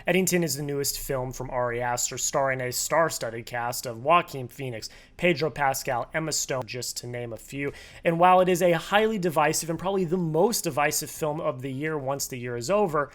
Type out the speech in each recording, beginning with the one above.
Eddington is the newest film from Ari Aster, starring a star-studded cast of Joaquin Phoenix, Pedro Pascal, Emma Stone, just to name a few. And while it is a highly divisive and probably the most divisive film of the year once the year is over,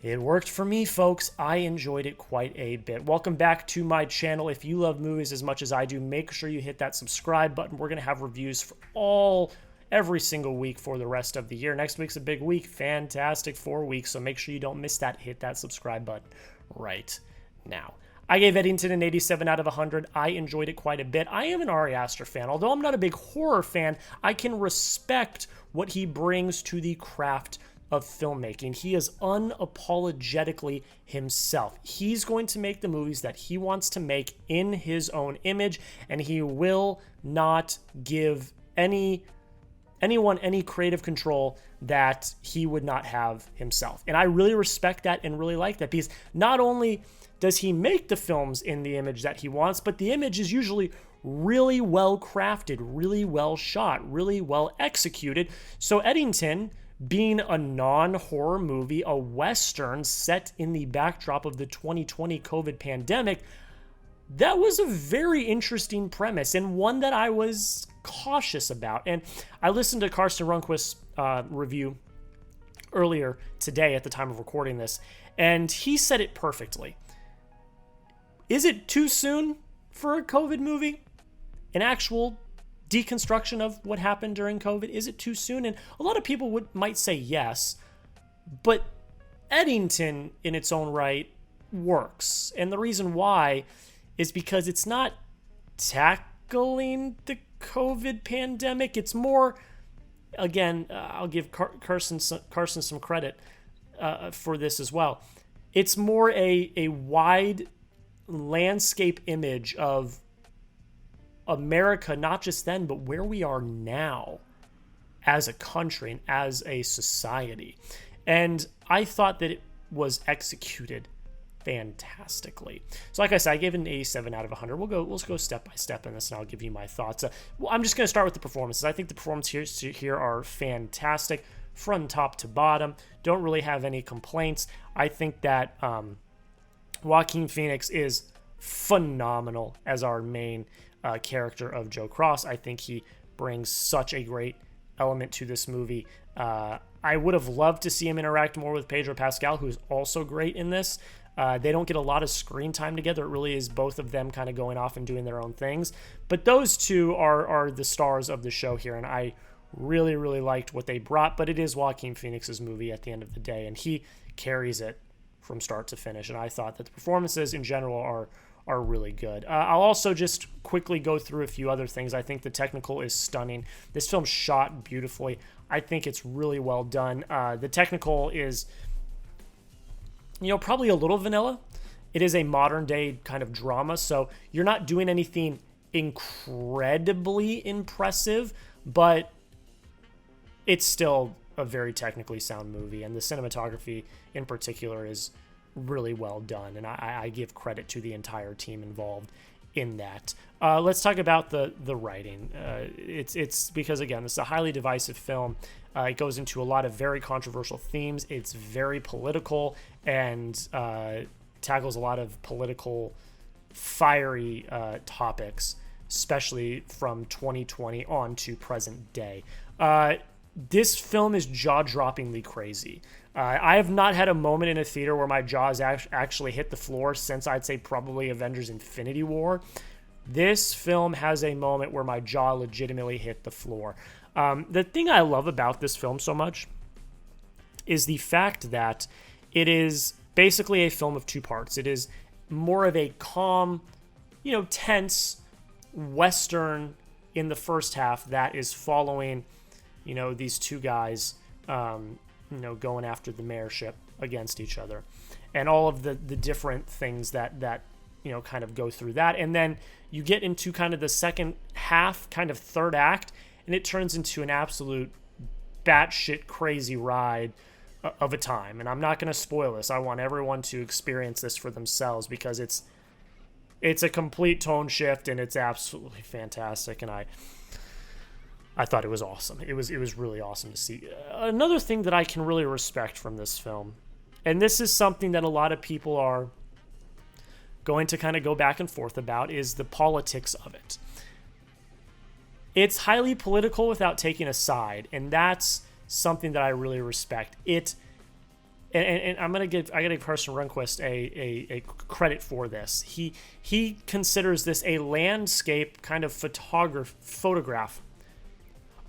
it worked for me, folks. I enjoyed it quite a bit. Welcome back to my channel. If you love movies as much as I do, make sure you hit that subscribe button. We're going to have reviews for every single week for the rest of the year. Next week's a big week. Fantastic 4 weeks, so make sure you don't miss that. Hit that subscribe button right now. I gave Eddington an 87 out of 100. I enjoyed it quite a bit. I am an Ari Aster fan. Although I'm not a big horror fan, I can respect what he brings to the craft of filmmaking. He is unapologetically himself. He's going to make the movies that he wants to make in his own image, and he will not give anyone any creative control that he would not have himself. And I really respect that and really like that, because not only does he make the films in the image that he wants, but the image is usually really well crafted, really well shot, really well executed. So Eddington, being a non-horror movie, a Western set in the backdrop of the 2020 COVID pandemic, that was a very interesting premise and one that I was cautious about. And I listened to Karsten Runquist's review earlier today at the time of recording this, and he said it perfectly. Is it too soon for a COVID movie? An actual deconstruction of what happened during COVID? Is it too soon? And a lot of people might say yes, but Eddington in its own right works. And the reason why is because it's not tackling the COVID pandemic. It's more, again, I'll give Carson some credit for this as well. It's more a wide landscape image of America, not just then, but where we are now as a country and as a society. And I thought that it was executed fantastically. So like I said, I gave it an 87 out of 100. We'll go step by step in this, and I'll give you my thoughts. Well, I'm just going to start with the performances. I think the performances here are fantastic from top to bottom. Don't really have any complaints. I think that Joaquin Phoenix is phenomenal as our main character of Joe Cross. I think he brings such a great element to this movie. I would have loved to see him interact more with Pedro Pascal, who's also great in this. They don't get a lot of screen time together. It really is both of them kind of going off and doing their own things. But those two are the stars of the show here, and I really, really liked what they brought. But it is Joaquin Phoenix's movie at the end of the day, and he carries it from start to finish. And I thought that the performances in general are really good. I'll also just quickly go through a few other things. I think the technical is stunning. This film's shot beautifully. I think it's really well done. The technical is, probably a little vanilla. It is a modern day kind of drama, so you're not doing anything incredibly impressive, but it's still a very technically sound movie, and the cinematography in particular is really well done, and I give credit to the entire team involved in that. Let's talk about the writing. It's because, again, this is a highly divisive film. It goes into a lot of very controversial themes. It's very political and tackles a lot of political, fiery topics, especially from 2020 on to present day. This film is jaw-droppingly crazy. I have not had a moment in a theater where my jaws actually hit the floor since, I'd say, probably Avengers Infinity War. This film has a moment where my jaw legitimately hit the floor. The thing I love about this film so much is the fact that it is basically a film of two parts. It is more of a calm, tense Western in the first half that is following these two guys, going after the mayorship against each other, and all of the different things that kind of go through that. And then you get into kind of the second half, kind of third act, and it turns into an absolute batshit crazy ride of a time. And I'm not going to spoil this. I want everyone to experience this for themselves, because it's a complete tone shift, and it's absolutely fantastic. And I thought it was awesome. It was really awesome to see. Another thing that I can really respect from this film And this is something that a lot of people are going to kind of go back and forth about, is the politics of it. It's highly political without taking a side, and that's something that I really respect. And I gotta give Carson Runquist a credit for this. He considers this a landscape kind of photograph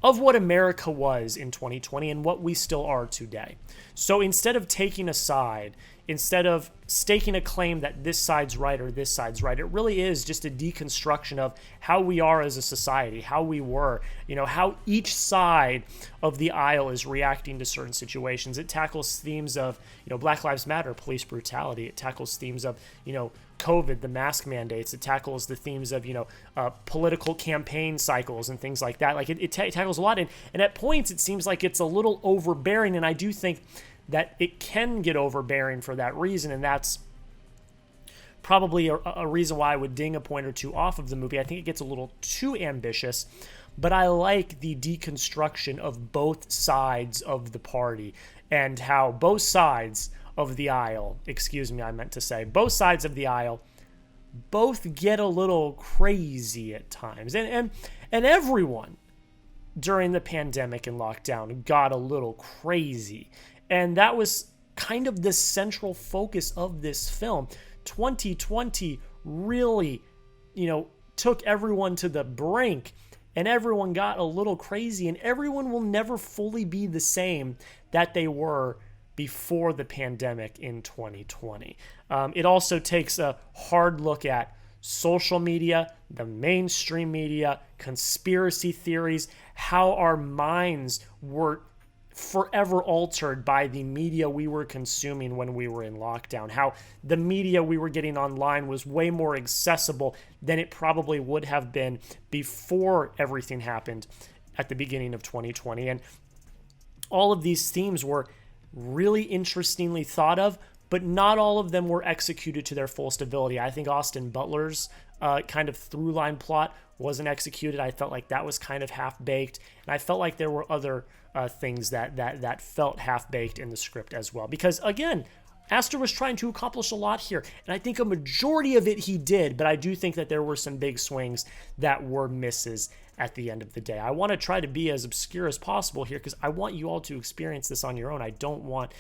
of what America was in 2020 and what we still are today. So instead of taking a side, instead of staking a claim that this side's right or this side's right, it really is just a deconstruction of how we are as a society, how we were, how each side of the aisle is reacting to certain situations. It tackles themes of, Black Lives Matter, police brutality. It tackles themes of, COVID, the mask mandates. It tackles the themes of, political campaign cycles and things like that. Like it tackles a lot. And at points, it seems like it's a little overbearing. And I do think that it can get overbearing for that reason. And that's probably a reason why I would ding a point or two off of the movie. I think it gets a little too ambitious, but I like the deconstruction of both sides of the party and how both sides of the aisle, both sides of the aisle both get a little crazy at times. And everyone during the pandemic and lockdown got a little crazy. And that was kind of the central focus of this film. 2020 really, took everyone to the brink, and everyone got a little crazy, and everyone will never fully be the same that they were before the pandemic in 2020. It also takes a hard look at social media, the mainstream media, conspiracy theories, how our minds were forever altered by the media we were consuming when we were in lockdown, how the media we were getting online was way more accessible than it probably would have been before everything happened at the beginning of 2020. And all of these themes were really interestingly thought of, but not all of them were executed to their fullest ability. I think Austin Butler's kind of through line plot wasn't executed. I felt like that was kind of half-baked, and I felt like there were other things that felt half-baked in the script as well. Because, again, Aster was trying to accomplish a lot here, and I think a majority of it he did, but I do think that there were some big swings that were misses at the end of the day. I want to try to be as obscure as possible here because I want you all to experience this on your own. I don't want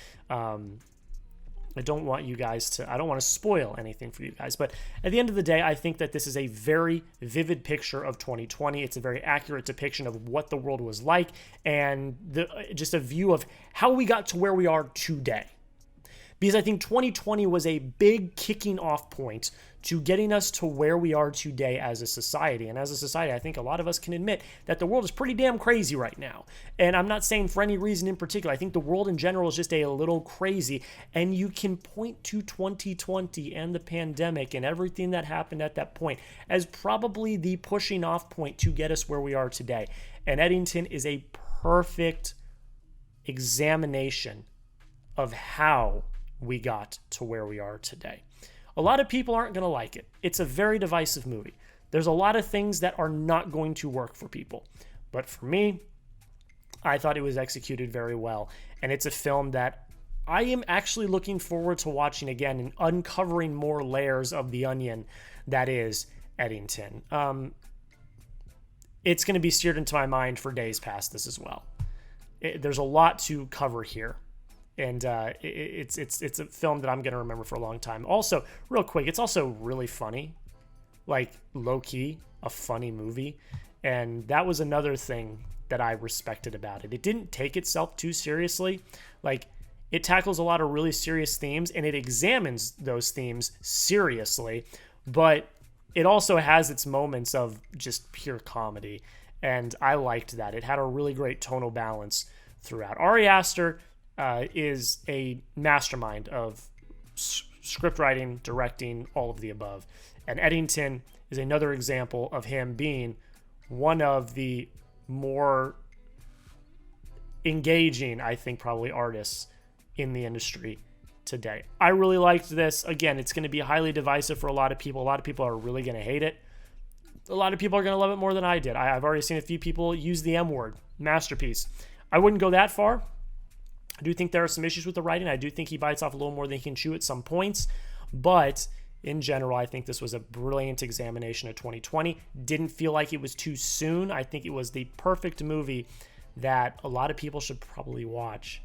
you guys to, I don't want to spoil anything for you guys. But at the end of the day, I think that this is a very vivid picture of 2020. It's a very accurate depiction of what the world was like and just a view of how we got to where we are today. Because I think 2020 was a big kicking off point to getting us to where we are today as a society. And as a society, I think a lot of us can admit that the world is pretty damn crazy right now. And I'm not saying for any reason in particular. I think the world in general is just a little crazy. And you can point to 2020 and the pandemic and everything that happened at that point as probably the pushing off point to get us where we are today. And Eddington is a perfect examination of how we got to where we are today. A lot of people aren't going to like it. It's a very divisive movie. There's a lot of things that are not going to work for people. But for me, I thought it was executed very well. And it's a film that I am actually looking forward to watching again and uncovering more layers of the onion that is Eddington. It's going to be seared into my mind for days past this as well. There's a lot to cover here. And it's a film that I'm going to remember for a long time. Also, real quick, it's also really funny. Like, low-key, a funny movie. And that was another thing that I respected about it. It didn't take itself too seriously. Like, it tackles a lot of really serious themes, and it examines those themes seriously. But it also has its moments of just pure comedy. And I liked that. It had a really great tonal balance throughout. Ari Aster is a mastermind of script writing, directing, all of the above. And Eddington is another example of him being one of the more engaging, I think, probably artists in the industry today. I really liked this. Again, it's going to be highly divisive for a lot of people. A lot of people are really going to hate it. A lot of people are going to love it more than I did. I've already seen a few people use the M word, masterpiece. I wouldn't go that far. I do think there are some issues with the writing. I do think he bites off a little more than he can chew at some points. But in general, I think this was a brilliant examination of 2020. Didn't feel like it was too soon. I think it was the perfect movie that a lot of people should probably watch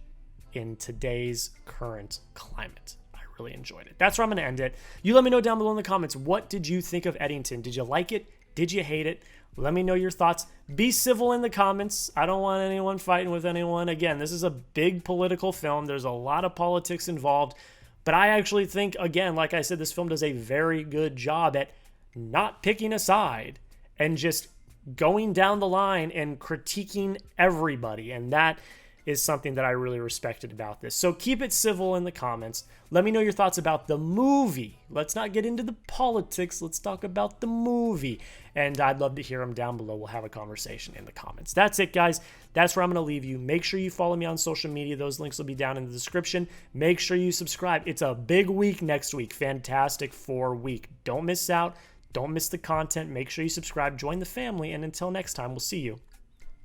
in today's current climate. I really enjoyed it. That's where I'm going to end it. You let me know down below in the comments, what did you think of Eddington? Did you like it? Did you hate it? Let me know your thoughts. Be civil in the comments. I don't want anyone fighting with anyone. Again, this is a big political film. There's a lot of politics involved. But I actually think, again, like I said, this film does a very good job at not picking a side and just going down the line and critiquing everybody. And that is something that I really respected about this. So keep it civil in the comments. Let me know your thoughts about the movie. Let's not get into the politics. Let's talk about the movie. And I'd love to hear them down below. We'll have a conversation in the comments. That's it, guys. That's where I'm going to leave you. Make sure you follow me on social media. Those links will be down in the description. Make sure you subscribe. It's a big week next week. Fantastic Four week. Don't miss out. Don't miss the content. Make sure you subscribe. Join the family. And until next time, we'll see you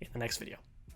in the next video.